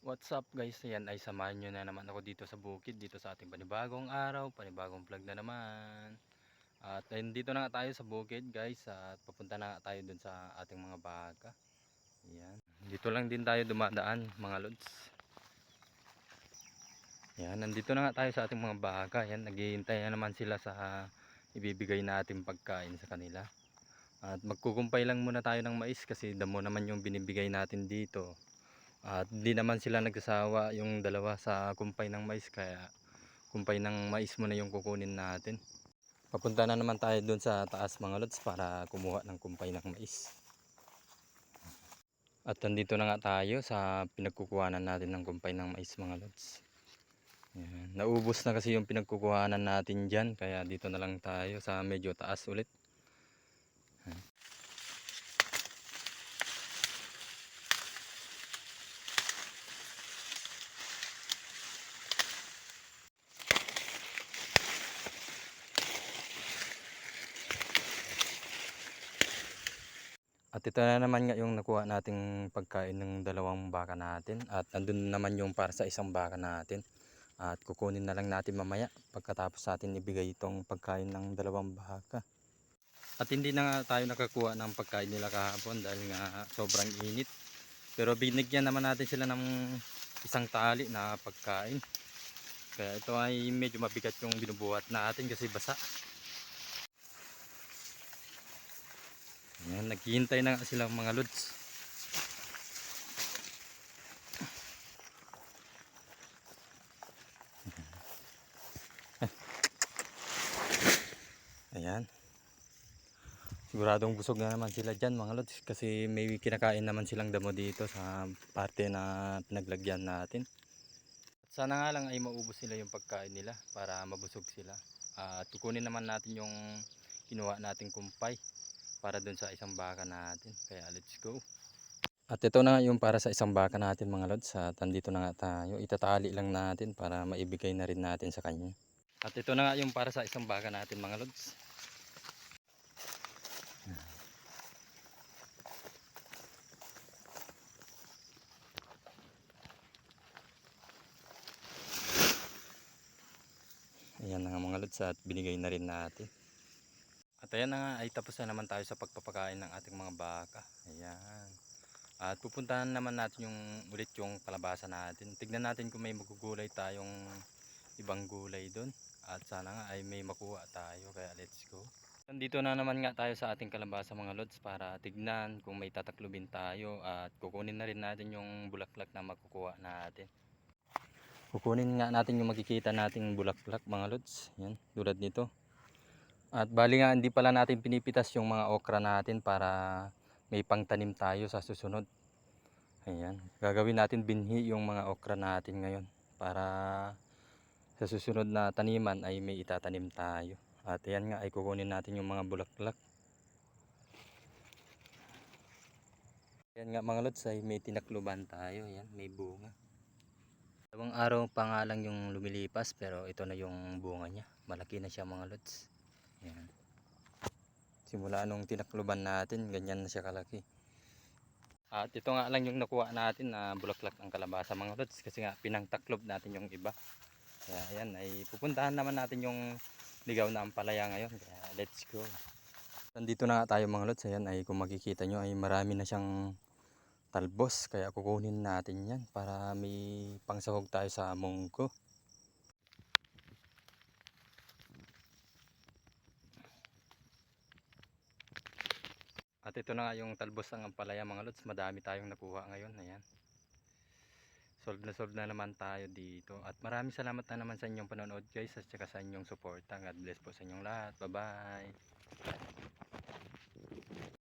What's up guys, ayan ay samahan nyo na naman ako dito sa bukid, dito sa ating panibagong araw, panibagong vlog na naman. At ayun, dito na nga tayo sa bukid guys, at papunta na nga tayo dun sa ating mga baka. Ayan, dito lang din tayo dumadaan mga lods. Ayan, nandito na nga tayo sa ating mga baka. Ayan, naghihintay na naman sila sa ibibigay nating pagkain sa kanila. At magkukumpay lang muna tayo ng mais kasi damo naman yung binibigay natin dito. At hindi naman sila nagsasawa yung dalawa sa kumpay ng mais, kaya kumpay ng mais muna yung kukunin natin. Papunta na naman tayo doon sa taas mga lods para kumuha ng kumpay ng mais. At nandito na nga tayo sa pinagkukuhanan natin ng kumpay ng mais mga lods. Yan. Naubos na kasi yung pinagkukuhanan natin dyan, kaya dito na lang tayo sa medyo taas ulit. At ito na naman nga yung nakuha nating pagkain ng dalawang baka natin. At andun naman yung para sa isang baka natin. At kukunin na lang natin mamaya pagkatapos natin ibigay itong pagkain ng dalawang baka. At hindi na nga tayo nakakuha ng pagkain nila kahapon dahil nga sobrang init. Pero binigyan naman natin sila ng isang tali na pagkain. Kaya ito ay medyo mabigat yung binubuhat natin kasi basa. Ayan, naghihintay na nga silang mga lods. Ayan. Siguradong busog na naman sila dyan mga lods kasi may kinakain naman silang damo dito sa parte na pinaglagyan natin. At sana nga lang ay maubos nila yung pagkain nila para mabusog sila. At kukunin naman natin yung kinuha nating kumpay para dun sa isang baka natin. Kaya let's go. At ito na yung para sa isang baka natin mga lods. At andito na nga tayo. Itatali lang natin para maibigay na rin natin sa kanya. At ito na nga yung para sa isang baka natin mga lods. Ayan na nga mga lods at binigay na rin natin. At ayan na nga ay tapos na naman tayo sa pagpapakain ng ating mga baka. Ayan. At pupuntahan naman natin yung ulit yung kalabasa natin. Tignan natin kung may magugulay tayong ibang gulay doon. At sana nga ay may makuha tayo. Kaya let's go. Nandito na naman nga tayo sa ating kalabasa mga lods para tignan kung may tataklubin tayo. At kukunin na rin natin yung bulaklak na makukuha natin. Kukunin nga natin yung makikita nating bulaklak mga lods. Yan, tulad nito. At bali nga hindi pala natin pinipitas yung mga okra natin para may pangtanim tayo sa susunod. Ayan, gagawin natin binhi yung mga okra natin ngayon para sa susunod na taniman ay may itatanim tayo. At ayan nga ay kukunin natin yung mga bulaklak. Ayan nga mga lods ay may tinakluban tayo. Ayan, may bunga. Dalawang araw pa nga lang yung lumilipas pero ito na yung bunga niya. Malaki na siya mga lods. Ayan. Simula nung tinakluban natin, ganyan na siya kalaki. At ito nga lang yung nakuha natin na bulaklak ng kalabasa mga lods kasi nga pinangtaklob natin yung iba. Kaya ayan ay pupuntahan naman natin yung ligaw na ampalaya ngayon. Kaya let's go. Nandito na nga tayo mga lods. Ayan ay kung makikita nyo ay marami na siyang talbos. Kaya kukunin natin yan para may pangsahog tayo sa munggo. At ito na nga yung talbos ng ampalaya mga lods. Madami tayong nakuha ngayon. Ayan. Solve na naman tayo dito. At maraming salamat na naman sa inyong panonood guys. At saka sa inyong suporta. God bless po sa inyong lahat. Bye bye.